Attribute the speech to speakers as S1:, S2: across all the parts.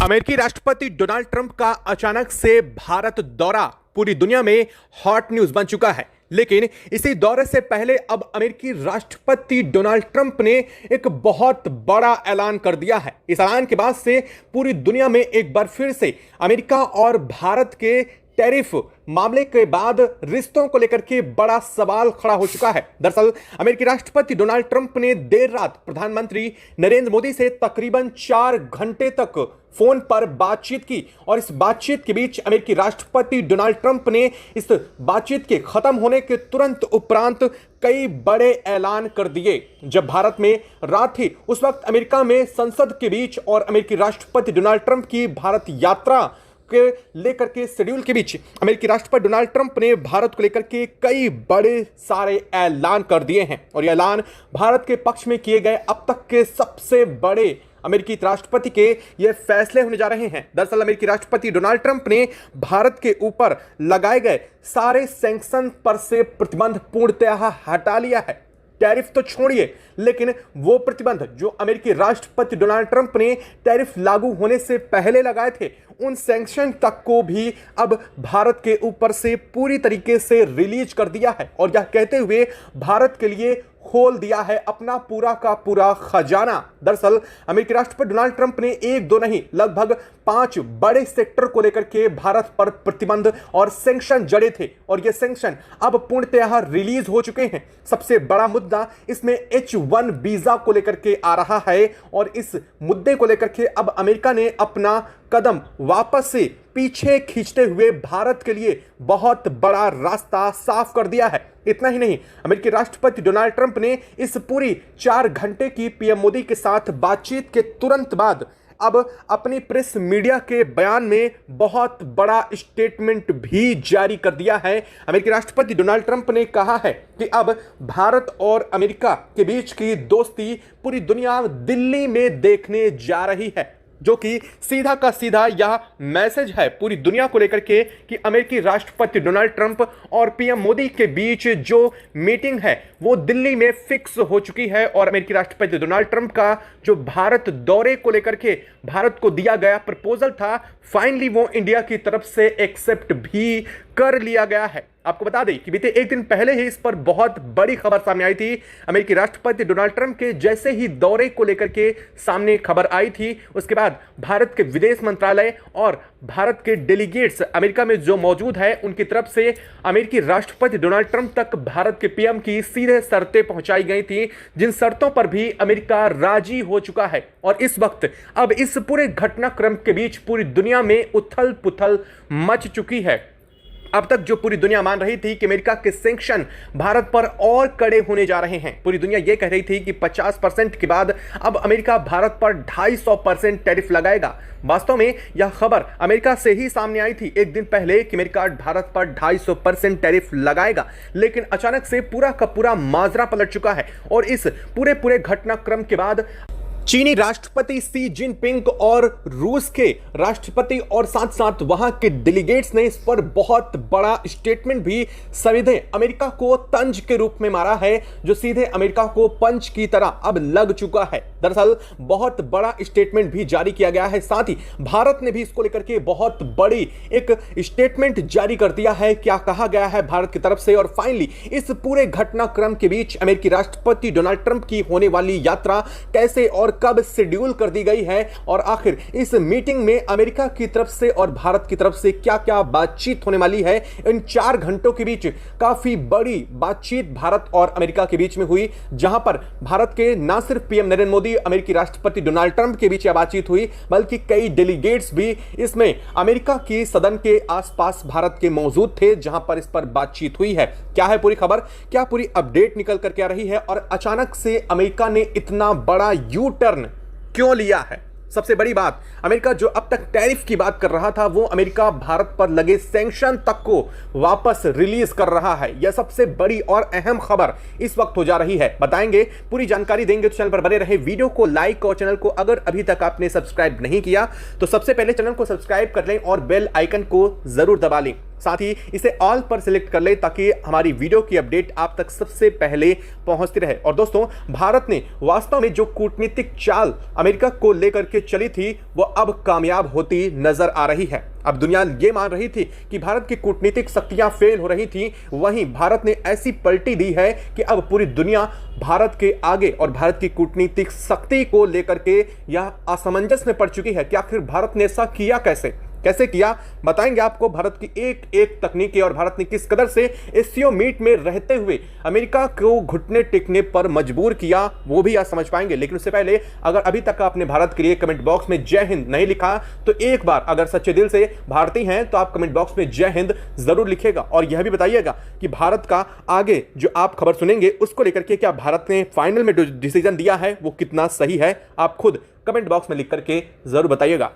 S1: अमेरिकी राष्ट्रपति Donald Trump का अचानक से भारत दौरा पूरी दुनिया में हॉट न्यूज बन चुका है। लेकिन इसी दौरे से पहले अब अमेरिकी राष्ट्रपति डोनाल्ड ट्रंप ने एक बहुत बड़ा ऐलान कर दिया है। इस ऐलान के बाद से पूरी दुनिया में एक बार फिर से अमेरिका और भारत के टैरिफ मामले के बाद रिश्तों को लेकर के बड़ा सवाल खड़ा हो चुका है। दरअसल अमेरिकी राष्ट्रपति डोनाल्ड ट्रंप ने देर रात प्रधानमंत्री नरेंद्र मोदी से तकरीबन 4 घंटे तक फोन पर बातचीत की और इस बातचीत के बीच अमेरिकी राष्ट्रपति डोनाल्ड ट्रंप ने इस बातचीत के खत्म होने के तुरंत उपरांत कई बड़े ऐलान कर दिए। जब भारत में रात थी उस वक्त अमेरिका में संसद के बीच और अमेरिकी राष्ट्रपति डोनाल्ड ट्रंप की भारत यात्रा के लेकर के शेड्यूल के बीच अमेरिकी राष्ट्रपति डोनाल्ड ट्रंप ने भारत को लेकर के कई बड़े सारे ऐलान कर दिए हैं और ये ऐलान भारत के पक्ष में किए गए अब तक के सबसे बड़े अमेरिकी राष्ट्रपति के ये फैसले होने जा रहे हैं। दरअसल अमेरिकी राष्ट्रपति डोनाल्ड ट्रंप ने भारत के ऊपर लगाए गए सारे सैंक्शन पर से प्रतिबंध पूर्णतः हटा लिया है। टैरिफ तो छोड़िए, लेकिन वो प्रतिबंध जो अमेरिकी राष्ट्रपति डोनाल्ड ट्रंप ने टैरिफ लागू होने से पहले लगाए थे उन सैंक्शन तक को भी अब भारत के ऊपर से पूरी तरीके से रिलीज कर दिया है और यह कहते हुए भारत के लिए खोल दिया है अपना पूरा का पूरा खजाना। दरअसल अमेरिकी राष्ट्रपति डोनाल्ड ट्रंप ने एक दो नहीं लगभग 5 बड़े सेक्टर को लेकर के भारत पर प्रतिबंध और सैंक्शन जड़े थे और ये सैंक्शन अब पूर्णतः रिलीज हो चुके हैं। सबसे बड़ा मुद्दा इसमें H1 वीजा को लेकर के आ रहा है और इस मुद्दे को लेकर के अब अमेरिका ने अपना कदम वापस से पीछे खींचते हुए भारत के लिए बहुत बड़ा रास्ता साफ कर दिया है। इतना ही नहीं, अमेरिकी राष्ट्रपति डोनाल्ड ट्रंप ने इस पूरी 4 घंटे की पीएम मोदी के साथ बातचीत के तुरंत बाद अब अपनी प्रेस मीडिया के बयान में बहुत बड़ा स्टेटमेंट भी जारी कर दिया है। अमेरिकी राष्ट्रपति डोनाल्ड ट्रंप ने कहा है कि अब भारत और अमेरिका के बीच की दोस्ती पूरी दुनिया दिल्ली में देखने जा रही है, जो कि सीधा का सीधा यह मैसेज है पूरी दुनिया को लेकर के कि अमेरिकी राष्ट्रपति डोनाल्ड ट्रंप और पीएम मोदी के बीच जो मीटिंग है वो दिल्ली में फिक्स हो चुकी है और अमेरिकी राष्ट्रपति डोनाल्ड ट्रंप का जो भारत दौरे को लेकर के भारत को दिया गया प्रपोजल था फाइनली वो इंडिया की तरफ से एक्सेप्ट भी कर लिया गया है। आपको बता दें कि बीते एक दिन पहले ही इस पर बहुत बड़ी खबर सामने आई थी। अमेरिकी राष्ट्रपति डोनाल्ड ट्रंप के जैसे ही दौरे को लेकर के सामने खबर आई थी उसके बाद भारत के विदेश मंत्रालय और भारत के डेलीगेट्स अमेरिका में जो मौजूद है उनकी तरफ से अमेरिकी राष्ट्रपति डोनाल्ड ट्रंप तक भारत के पीएम की सीधे शर्तें पहुंचाई गई थी, जिन शर्तों पर भी अमेरिका राजी हो चुका है। और इस वक्त अब इस पूरे घटनाक्रम के बीच पूरी दुनिया में उथल पुथल मच चुकी है। अब तक जो पूरी दुनिया मान रही थी कि अमेरिका के सैंक्शन भारत पर और कड़े होने जा रहे हैं, पूरी दुनिया यह कह रही थी कि 50% के बाद अब अमेरिका भारत पर 250% टैरिफ लगाएगा। वास्तव में यह खबर अमेरिका से ही सामने आई थी एक दिन पहले कि अमेरिका भारत पर 250% टैरिफ लगाएगा, लेकिन अचानक से पूरा का पूरा माजरा पलट चुका है और इस पूरे घटनाक्रम के बाद चीनी राष्ट्रपति शी जिनपिंग और रूस के राष्ट्रपति और साथ साथ वहां के डेलीगेट्स ने इस पर बहुत बड़ा स्टेटमेंट भी सीधे अमेरिका को तंज के रूप में मारा है, जो सीधे अमेरिका को पंच की तरह अब लग चुका है। दरअसल बहुत बड़ा स्टेटमेंट भी जारी किया गया है, साथ ही भारत ने भी इसको लेकर के बहुत बड़ी एक स्टेटमेंट जारी कर दिया है। क्या कहा गया है भारत की तरफ से और फाइनली इस पूरे घटनाक्रम के बीच अमेरिकी राष्ट्रपति डोनाल्ड ट्रंप की होने वाली यात्रा कैसे और कब शेड्यूल कर दी गई है और आखिर इस मीटिंग में अमेरिका की तरफ से और भारत की तरफ से क्या क्या बातचीत होने वाली है। इन 4 घंटों के बीच काफी बड़ी बातचीत भारत और अमेरिका के बीच में हुई, जहां पर भारत के ना सिर्फ पीएम नरेंद्र मोदी अमेरिकी राष्ट्रपति डोनाल्ड ट्रंप के बीच यह बातचीत हुई बल्कि कई डेलीगेट्स भी इसमें अमेरिका की सदन के आसपास भारत के मौजूद थे, जहां पर इस पर बातचीत हुई है। क्या है पूरी खबर, क्या पूरी अपडेट निकल करके आ रही है और अचानक से अमेरिका ने इतना बड़ा यू टर्न क्यों लिया है। सबसे बड़ी बात, अमेरिका जो अब तक टैरिफ की बात कर रहा था वो अमेरिका भारत पर लगे सैंक्शन तक को वापस रिलीज कर रहा है। यह सबसे बड़ी और अहम खबर इस वक्त हो जा रही है। बताएंगे, पूरी जानकारी देंगे, तो चैनल पर बने रहे। वीडियो को लाइक और चैनल को अगर अभी तक आपने सब्सक्राइब नहीं किया तो सबसे पहले चैनल को सब्सक्राइब कर लें और बेल आइकन को जरूर दबा लें। साथ ही इसे ऑल पर सिलेक्ट कर ले ताकि हमारी वीडियो की अपडेट आप तक सबसे पहले पहुंचती रहे। और दोस्तों, भारत ने वास्तव में जो कूटनीतिक चाल अमेरिका को लेकर के चली थी वो अब कामयाब होती नजर आ रही है। अब दुनिया ये मान रही थी कि भारत की कूटनीतिक शक्तियां फेल हो रही थी, वहीं भारत ने ऐसी पलटी दी है कि अब पूरी दुनिया भारत के आगे और भारत की कूटनीतिक शक्ति को लेकर के यह असमंजस में पड़ चुकी है कि आखिर भारत ने ऐसा किया कैसे किया, बताएंगे आपको भारत की एक एक तकनीकें और भारत ने किस कदर से एससीओ मीट में रहते हुए अमेरिका को घुटने टेकने पर मजबूर किया, वो भी आज समझ पाएंगे। लेकिन उससे पहले अगर अभी तक आपने भारत के लिए कमेंट बॉक्स में जय हिंद नहीं लिखा तो एक बार अगर सच्चे दिल से भारतीय हैं तो आप कमेंट बॉक्स में जय हिंद जरूर लिखिएगा और यह भी बताइएगा कि भारत का आगे जो आप खबर सुनेंगे उसको लेकर के क्या भारत ने फाइनल में जो डिसीजन दिया है वो कितना सही है, आप खुद कमेंट बॉक्स में लिख करके जरूर बताइएगा।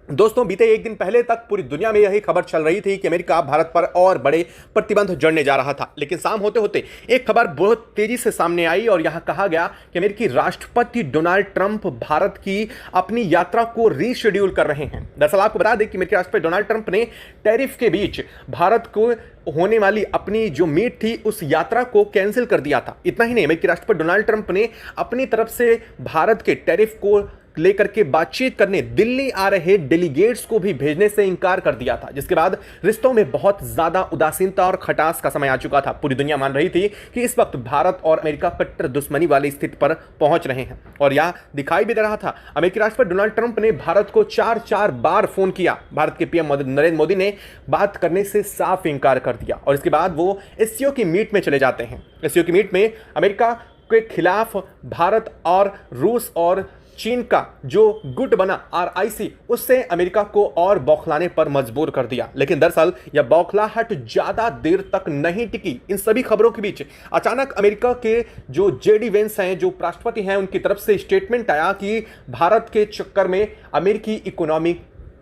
S1: दोस्तों, बीते एक दिन पहले तक पूरी दुनिया में यही खबर चल रही थी कि अमेरिका भारत पर और बड़े प्रतिबंध जड़ने जा रहा था, लेकिन शाम होते होते एक खबर बहुत तेजी से सामने आई और यहां कहा गया कि अमेरिकी राष्ट्रपति डोनाल्ड ट्रंप भारत की अपनी यात्रा को रीशेड्यूल कर रहे हैं। दरअसल आपको बता दें कि अमेरिकी राष्ट्रपति डोनाल्ड ट्रंप ने टैरिफ के बीच भारत को होने वाली अपनी जो मीट थी उस यात्रा को कैंसिल कर दिया था। इतना ही नहीं, अमेरिकी राष्ट्रपति डोनाल्ड ट्रंप ने अपनी तरफ से भारत के टैरिफ को लेकर के बातचीत करने दिल्ली आ रहे डेलीगेट्स को भी भेजने से इंकार कर दिया था, जिसके बाद रिश्तों में बहुत ज्यादा उदासीनता और खटास का समय आ चुका था। पूरी दुनिया मान रही थी कि इस वक्त भारत और अमेरिका कट्टर दुश्मनी वाली स्थिति पर पहुंच रहे हैं और यह दिखाई भी दे रहा था। अमेरिकी राष्ट्रपति डोनाल्ड ट्रंप ने भारत को 4 बार फोन किया। भारत के पीएम नरेंद्र मोदी ने बात करने से साफ इंकार कर दिया और इसके बाद वो एससीओ की मीट में चले जाते हैं। एससीओ की मीट में अमेरिका के खिलाफ भारत और रूस और चीन का जो गुट बना RIC, उससे अमेरिका को और बौखलाने पर मजबूर कर दिया। लेकिन दरअसल यह बौखलाहट ज्यादा देर तक नहीं टिकी। इन सभी खबरों के बीच अचानक अमेरिका के जो JD वेंस हैं, जो राष्ट्रपति हैं, उनकी तरफ से स्टेटमेंट आया कि भारत के चक्कर में अमेरिकी इकोनॉमी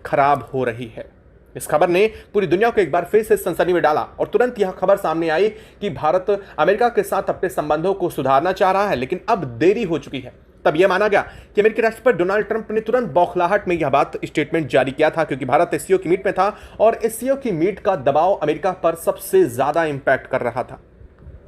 S1: खराब हो रही है। इस खबर ने पूरी दुनिया को एक बार फिर से सनसनी में डाला और तुरंत यह खबर सामने आई कि भारत अमेरिका के साथ अपने संबंधों को सुधारना चाह रहा है, लेकिन अब देरी हो चुकी है। तब यह माना गया कि अमेरिकी राष्ट्रपति डोनाल्ड ट्रंप ने तुरंत बौखलाहट में यह बात स्टेटमेंट जारी किया था, क्योंकि भारत एससीओ की मीट में था और एससीओ की मीट का दबाव अमेरिका पर सबसे ज्यादा इंपैक्ट कर रहा था।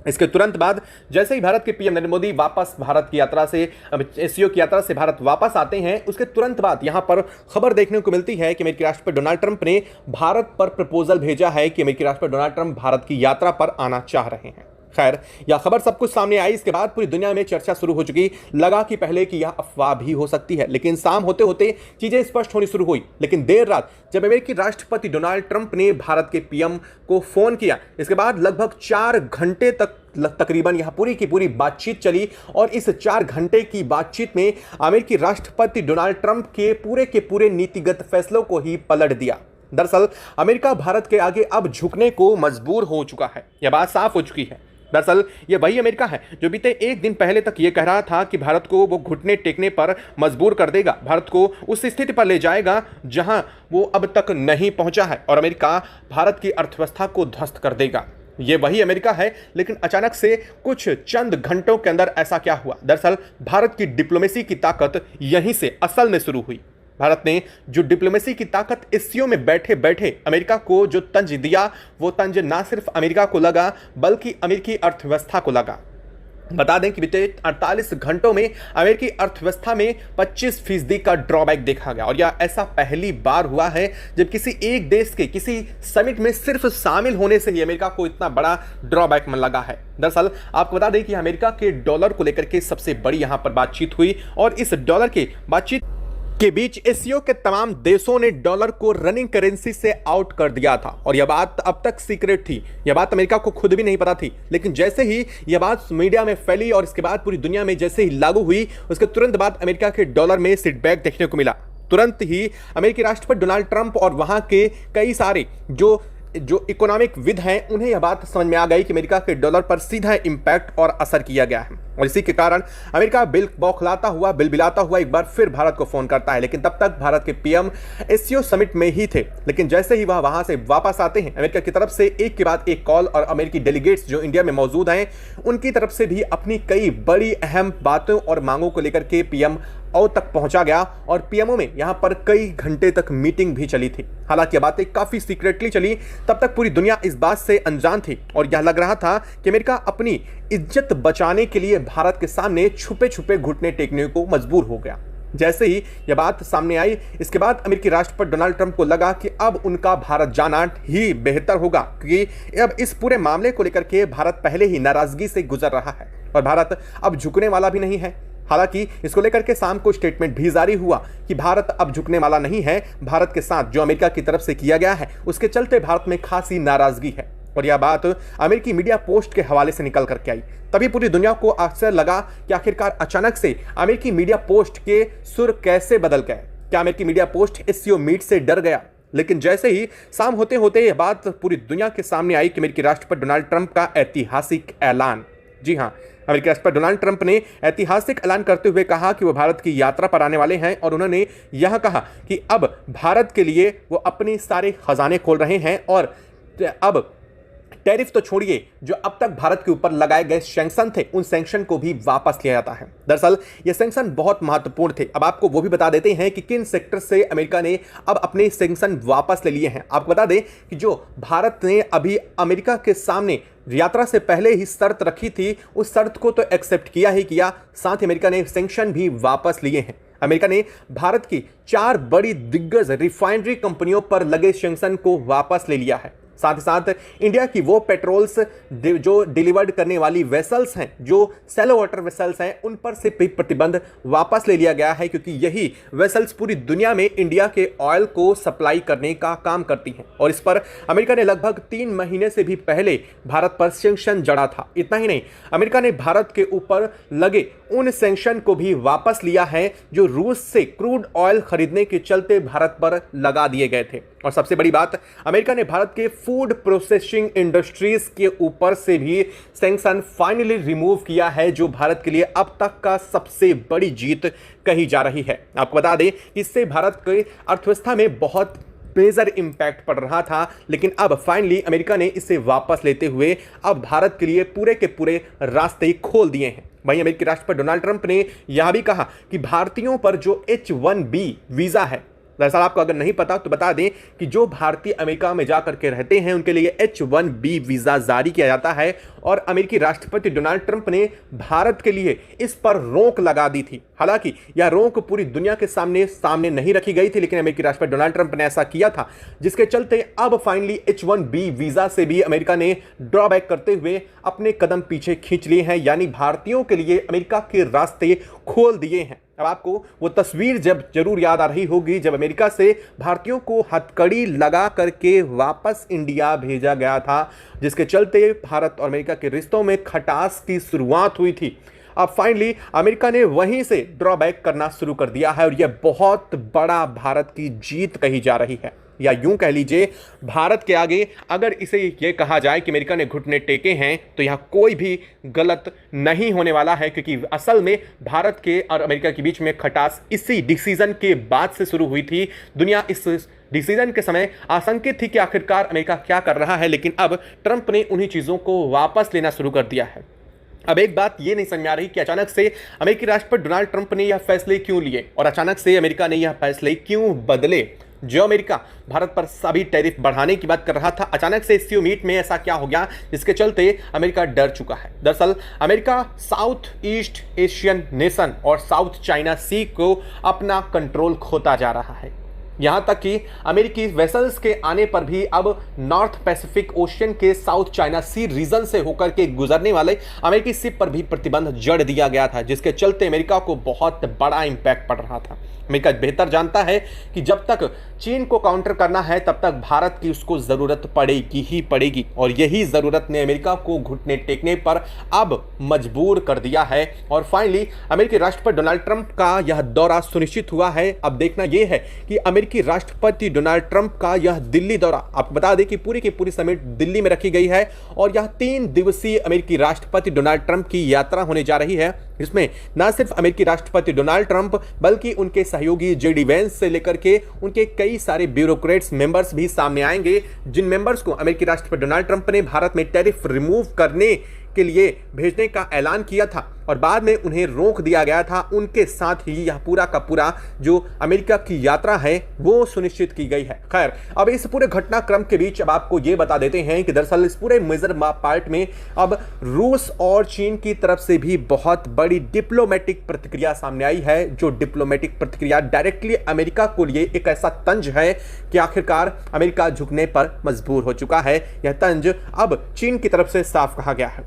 S1: इसके तुरंत बाद जैसे ही भारत के पीएम नरेंद्र मोदी वापस भारत की यात्रा से एससीओ की यात्रा से भारत वापस आते हैं, उसके तुरंत बाद यहां पर खबर देखने को मिलती है कि अमेरिकी राष्ट्रपति डोनाल्ड ट्रंप ने भारत पर प्रपोजल भेजा है कि अमेरिकी राष्ट्रपति डोनाल्ड ट्रंप भारत की यात्रा पर आना चाह रहे हैं। खैर, यह खबर सब कुछ सामने आई, इसके बाद पूरी दुनिया में चर्चा शुरू हो चुकी। लगा कि पहले कि यह अफवाह भी हो सकती है, लेकिन शाम होते होते चीजें स्पष्ट होनी शुरू हुई। लेकिन देर रात जब अमेरिकी राष्ट्रपति डोनाल्ड ट्रंप ने भारत के पीएम को फोन किया, इसके बाद लगभग 4 घंटे तक तकरीबन यह पूरी की पूरी बातचीत चली और इस 4 घंटे की बातचीत में अमेरिकी राष्ट्रपति डोनाल्ड ट्रंप के पूरे नीतिगत फैसलों को ही पलट दिया। दरअसल अमेरिका भारत के आगे अब झुकने को मजबूर हो चुका है, यह बात साफ हो चुकी है। दरअसल ये वही अमेरिका है जो बीते एक दिन पहले तक ये कह रहा था कि भारत को वो घुटने टेकने पर मजबूर कर देगा, भारत को उस स्थिति पर ले जाएगा जहां वो अब तक नहीं पहुंचा है और अमेरिका भारत की अर्थव्यवस्था को ध्वस्त कर देगा। ये वही अमेरिका है, लेकिन अचानक से कुछ चंद घंटों के अंदर ऐसा क्या हुआ? दरअसल भारत की डिप्लोमेसी की ताकत यहीं से असल में शुरू हुई। भारत ने जो डिप्लोमेसी की ताकत एससीओ में बैठे बैठे अमेरिका को जो तंज दिया, वो तंज ना सिर्फ अमेरिका को लगा बल्कि अमेरिकी अर्थव्यवस्था को लगा। बता दें कि बीते 48 घंटों में अमेरिकी अर्थव्यवस्था में 25% का ड्रॉबैक देखा गया और यह ऐसा पहली बार हुआ है जब किसी एक देश के किसी समिट में सिर्फ शामिल होने से ही अमेरिका को इतना बड़ा ड्रॉबैक में लगा है। दरअसल आपको बता दें कि अमेरिका के डॉलर को लेकर के सबसे बड़ी यहां पर बातचीत हुई और इस डॉलर की बातचीत के बीच एससीओ के तमाम देशों ने डॉलर को रनिंग करेंसी से आउट कर दिया था और यह बात अब तक सीक्रेट थी। यह बात अमेरिका को खुद भी नहीं पता थी, लेकिन जैसे ही यह बात मीडिया में फैली और इसके बाद पूरी दुनिया में जैसे ही लागू हुई, उसके तुरंत बाद अमेरिका के डॉलर में सेटबैक देखने को मिला। तुरंत ही अमेरिकी राष्ट्रपति डोनाल्ड ट्रंप और वहां के कई सारे जो इकोनॉमिक विद हैं, उन्हें यह बात समझ में आ गई कि अमेरिका के डॉलर पर सीधा इंपैक्ट और असर किया गया है और इसी के कारण अमेरिका बौखलाता हुआ बिलबिलाता हुआ एक बार फिर भारत को फोन करता है। लेकिन तब तक भारत के पीएम एससीओ समिट में ही थे, लेकिन जैसे ही वह वहां से वापस आते हैं, अमेरिका की तरफ से एक के बाद एक कॉल और अमेरिकी डेलीगेट्स जो इंडिया में मौजूद हैं, उनकी तरफ से भी अपनी कई बड़ी अहम बातों और मांगों को लेकर के पीएम ओ तक पहुंचा गया और पीएमओ में यहां पर कई घंटे तक मीटिंग भी चली थी। हालांकि ये बातें काफी सीक्रेटली चली, तब तक पूरी दुनिया इस बात से अनजान थी और यह लग रहा था कि अमेरिका अपनी इज्जत बचाने के लिए भारत के सामने छुपे छुपे घुटने टेकने को मजबूर हो गया। जैसे ही यह बात सामने आई, इसके बाद अमेरिकी राष्ट्रपति डोनाल्ड ट्रंप को लगा कि अब उनका भारत जाना ही बेहतर होगा, क्योंकि अब इस पूरे मामले को लेकर के भारत पहले ही नाराजगी से गुजर रहा है और भारत अब झुकने वाला भी नहीं है। हालांकि इसको लेकर के शाम को स्टेटमेंट भी जारी हुआ कि भारत अब झुकने वाला नहीं है। भारत के साथ जो अमेरिका की तरफ से किया गया है उसके चलते भारत में खासी नाराजगी है और यह बात अमेरिकी मीडिया पोस्ट के हवाले से निकल करके आई। तभी पूरी दुनिया को आश्चर्य लगा कि आखिरकार अचानक से अमेरिकी मीडिया पोस्ट के सुर कैसे बदल गए। क्या अमेरिकी मीडिया पोस्ट एससीओ मीट से डर गया? लेकिन जैसे ही शाम होते होते यह बात पूरी दुनिया के सामने आई कि अमेरिकी राष्ट्रपति डोनाल्ड ट्रंप का ऐतिहासिक ऐलान। जी हाँ, अमेरिकी राष्ट्रपति डोनाल्ड ट्रंप ने ऐतिहासिक ऐलान करते हुए कहा कि वो भारत की यात्रा पर आने वाले हैं और उन्होंने यह कहा कि अब भारत के लिए वो अपने सारे खजाने खोल रहे हैं और अब टैरिफ तो छोड़िए, जो अब तक भारत के ऊपर लगाए गए सैंक्शन थे उन सैंक्शन को भी वापस लिया जाता है। दरअसल ये सैंक्शन बहुत महत्वपूर्ण थे। अब आपको वो भी बता देते हैं कि किन सेक्टर से अमेरिका ने अब अपने सैंक्शन वापस ले लिए हैं। आपको बता दें कि जो भारत ने अभी अमेरिका के सामने यात्रा से पहले ही शर्त रखी थी, उस शर्त को तो एक्सेप्ट किया ही किया, साथ ही अमेरिका ने सैंक्शन भी वापस लिए हैं। अमेरिका ने भारत की 4 बड़ी दिग्गज रिफाइनरी कंपनियों पर लगे सैंक्शन को वापस ले लिया है। साथ ही साथ इंडिया की वो पेट्रोल्स जो डिलीवर्ड करने वाली वेसल्स हैं, जो सैलो वाटर वेसल्स हैं, उन पर से भी प्रतिबंध वापस ले लिया गया है, क्योंकि यही वेसल्स पूरी दुनिया में इंडिया के ऑयल को सप्लाई करने का काम करती हैं और इस पर अमेरिका ने लगभग 3 महीने से भी पहले भारत पर सैंक्शन जड़ा था। इतना ही नहीं, अमेरिका ने भारत के ऊपर लगे उन सैंक्शन को भी वापस लिया है जो रूस से क्रूड ऑयल खरीदने के चलते भारत पर लगा दिए गए थे। और सबसे बड़ी बात, अमेरिका ने भारत के फूड प्रोसेसिंग इंडस्ट्रीज के ऊपर से भी सैंक्शन फाइनली रिमूव किया है, जो भारत के लिए अब तक का सबसे बड़ी जीत कही जा रही है। आपको बता दें, इससे भारत की अर्थव्यवस्था में बहुत मेजर इंपैक्ट पड़ रहा था, लेकिन अब फाइनली अमेरिका ने इसे वापस लेते हुए अब भारत के लिए पूरे के पूरे रास्ते खोल दिए हैं। वहीं अमेरिकी राष्ट्रपति डोनाल्ड ट्रंप ने यह भी कहा कि भारतीयों पर जो H-1B वीजा है, दरअसल आपको अगर नहीं पता तो बता दें कि जो भारतीय अमेरिका में जाकर के रहते हैं उनके लिए H-1B वीजा जारी किया जाता है और अमेरिकी राष्ट्रपति डोनाल्ड ट्रंप ने भारत के लिए इस पर रोक लगा दी थी। हालांकि यह रोक पूरी दुनिया के सामने नहीं रखी गई थी, लेकिन अमेरिकी राष्ट्रपति डोनाल्ड ट्रंप ने ऐसा किया था, जिसके चलते अब फाइनली H-1B वीजा से भी अमेरिका ने ड्रॉबैक करते हुए अपने कदम पीछे खींच लिए हैं, यानी भारतीयों के लिए अमेरिका के रास्ते खोल दिए हैं। अब आपको वो तस्वीर जब जरूर याद आ रही होगी जब अमेरिका से भारतीयों को हथकड़ी लगा करके वापस इंडिया भेजा गया था, जिसके चलते भारत और अमेरिका के रिश्तों में खटास की शुरुआत हुई थी। अब फाइनली अमेरिका ने वहीं से ड्रॉबैक करना शुरू कर दिया है और यह बहुत बड़ा भारत की जीत कही जा रही है, या यूं कह लीजिए भारत के आगे अगर इसे ये कहा जाए कि अमेरिका ने घुटने टेके हैं तो यह कोई भी गलत नहीं होने वाला है, क्योंकि असल में भारत के और अमेरिका के बीच में खटास इसी डिसीजन के बाद से शुरू हुई थी। दुनिया इस डिसीजन के समय आशंकित थी कि आखिरकार अमेरिका क्या कर रहा है, लेकिन अब ट्रंप ने उन्हीं चीज़ों को वापस लेना शुरू कर दिया है। अब एक बात ये नहीं समझ में आ रही कि अचानक से अमेरिकी राष्ट्रपति डोनाल्ड ट्रंप ने यह फैसले क्यों लिए और अचानक से अमेरिका ने यह फैसले क्यों बदले। जो अमेरिका भारत पर सभी टैरिफ बढ़ाने की बात कर रहा था, अचानक से एससीओ मीट में ऐसा क्या हो गया जिसके चलते अमेरिका डर चुका है। दरअसल America south east Asian nation और साउथ चाइना सी को अपना कंट्रोल खोता जा रहा है। यहां तक कि अमेरिकी वेसल्स के आने पर भी अब नॉर्थ पैसिफिक ओशियन के साउथ चाइना सी रीजन से होकर के गुजरने वाले अमेरिकी शिप पर भी प्रतिबंध जड़ दिया गया था, जिसके चलते अमेरिका को बहुत बड़ा इंपैक्ट पड़ रहा था। अमेरिका बेहतर जानता है कि जब तक चीन को काउंटर करना है तब तक भारत की उसको जरूरत पड़ेगी ही पड़ेगी, और यही जरूरत ने अमेरिका को घुटने टेकने पर अब मजबूर कर दिया है। और फाइनली अमेरिकी राष्ट्रपति डोनाल्ड ट्रंप का यह दौरा सुनिश्चित हुआ है। अब देखना यह है कि अमेरिकी राष्ट्रपति डोनाल्ड ट्रंप का यह दिल्ली दौरा, आपको बता दें कि पूरी की पूरी समिट दिल्ली में रखी गई है और यह 3 दिवसीय अमेरिकी राष्ट्रपति डोनाल्ड ट्रंप की यात्रा होने जा रही है। इसमें न सिर्फ अमेरिकी राष्ट्रपति डोनाल्ड ट्रंप बल्कि उनके सहयोगी जेडी वेंस से लेकर के उनके कई सारे ब्यूरोक्रेट्स मेंबर्स भी सामने आएंगे, जिन मेंबर्स को अमेरिकी राष्ट्रपति डोनाल्ड ट्रंप ने भारत में टैरिफ रिमूव करने के लिए भेजने का ऐलान किया था। और बाद में उन्हें रोक दिया गया था। उनके साथ ही यह पूरा का पूरा जो अमेरिका की यात्रा है वो सुनिश्चित की गई है। खैर, अब इस पूरे घटनाक्रम के बीच अब आपको ये बता देते हैं कि दरअसल इस पूरे मेजर पार्ट में अब रूस और चीन की तरफ से भी बहुत बड़ी डिप्लोमेटिक प्रतिक्रिया सामने आई है, जो डिप्लोमेटिक प्रतिक्रिया डायरेक्टली अमेरिका को लिए एक ऐसा तंज है कि आखिरकार अमेरिका झुकने पर मजबूर हो चुका है। यह तंज अब चीन की तरफ से साफ कहा गया है।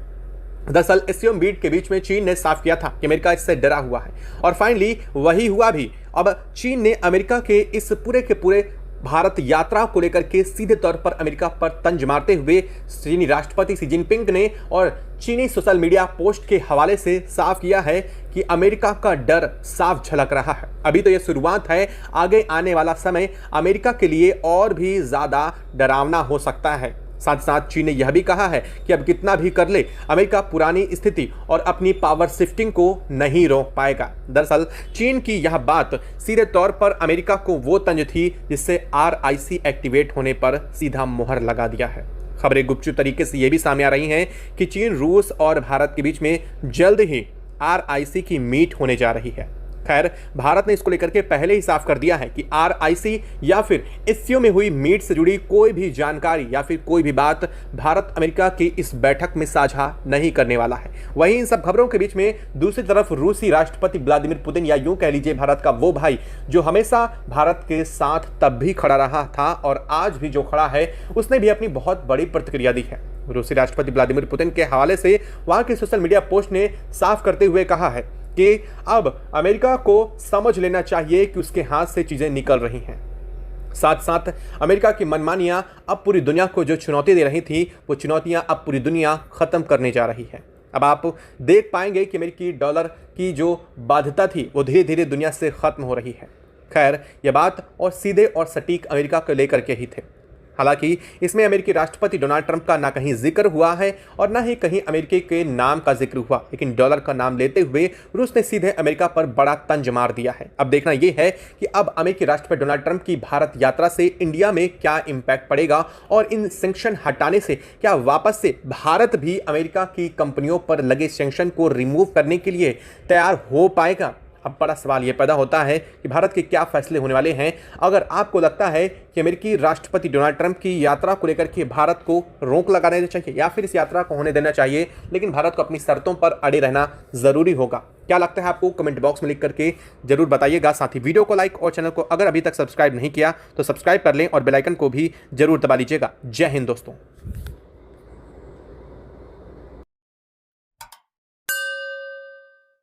S1: दरअसल एससीओ मीट के बीच में चीन ने साफ किया था कि अमेरिका इससे डरा हुआ है और फाइनली वही हुआ भी। अब चीन ने अमेरिका के इस पूरे के पूरे भारत यात्रा को लेकर के सीधे तौर पर अमेरिका पर तंज मारते हुए चीनी राष्ट्रपति शी जिनपिंग ने और चीनी सोशल मीडिया पोस्ट के हवाले से साफ किया है कि अमेरिका का डर साफ झलक रहा है। अभी तो यह शुरुआत है, आगे आने वाला समय अमेरिका के लिए और भी ज्यादा डरावना हो सकता है। साथ साथ चीन ने यह भी कहा है कि अब कितना भी कर ले अमेरिका पुरानी स्थिति और अपनी पावर शिफ्टिंग को नहीं रोक पाएगा। दरअसल चीन की यह बात सीधे तौर पर अमेरिका को वो तंज थी जिससे RIC एक्टिवेट होने पर सीधा मुहर लगा दिया है। खबरें गुपचुप तरीके से यह भी सामने आ रही हैं कि चीन, रूस और भारत के बीच में जल्द ही RIC की मीट होने जा रही है। खैर, भारत ने इसको लेकर के पहले ही साफ कर दिया है कि RIC या फिर एससीओ में हुई मीट से जुड़ी कोई भी जानकारी या फिर कोई भी बात भारत अमेरिका की इस बैठक में साझा नहीं करने वाला है। वहीं इन सब खबरों के बीच में दूसरी तरफ रूसी राष्ट्रपति व्लादिमीर पुतिन, या यूं कह लीजिए भारत का वो भाई जो हमेशा भारत के साथ तब भी खड़ा रहा था और आज भी जो खड़ा है, उसने भी अपनी बहुत बड़ी प्रतिक्रिया दी है। रूसी राष्ट्रपति व्लादिमीर पुतिन के हवाले से वहां के सोशल मीडिया पोस्ट ने साफ करते हुए कहा है कि अब अमेरिका को समझ लेना चाहिए कि उसके हाथ से चीजें निकल रही हैं। साथ साथ अमेरिका की मनमानियां अब पूरी दुनिया को जो चुनौती दे रही थी, वो चुनौतियां अब पूरी दुनिया खत्म करने जा रही है। अब आप देख पाएंगे कि अमेरिकी डॉलर की जो बाध्यता थी वो धीरे धीरे दुनिया से खत्म हो रही है। खैर, यह बात और सीधे और सटीक अमेरिका को लेकर के ही थे। हालांकि इसमें अमेरिकी राष्ट्रपति डोनाल्ड ट्रंप का ना कहीं जिक्र हुआ है और ना ही कहीं अमेरिका के नाम का जिक्र हुआ, लेकिन डॉलर का नाम लेते हुए रूस ने सीधे अमेरिका पर बड़ा तंज मार दिया है। अब देखना यह है कि अब अमेरिकी राष्ट्रपति डोनाल्ड ट्रंप की भारत यात्रा से इंडिया में क्या इंपैक्ट पड़ेगा और इन सैंक्शन हटाने से क्या वापस से भारत भी अमेरिका की कंपनियों पर लगे सैंक्शन को रिमूव करने के लिए तैयार हो पाएगा। अब बड़ा सवाल यह पैदा होता है कि भारत के क्या फैसले होने वाले हैं। अगर आपको लगता है कि अमेरिकी राष्ट्रपति डोनाल्ड ट्रंप की यात्रा को लेकर के भारत को रोक लगा देना चाहिए या फिर इस यात्रा को होने देना चाहिए, लेकिन भारत को अपनी शर्तों पर अड़े रहना जरूरी होगा, क्या लगता है आपको? कमेंट बॉक्स में लिख करके जरूर बताइएगा। साथ ही वीडियो को लाइक और चैनल को अगर अभी तक सब्सक्राइब नहीं किया तो सब्सक्राइब कर लें और बेल आइकन को भी जरूर दबा लीजिएगा। जय हिंद दोस्तों।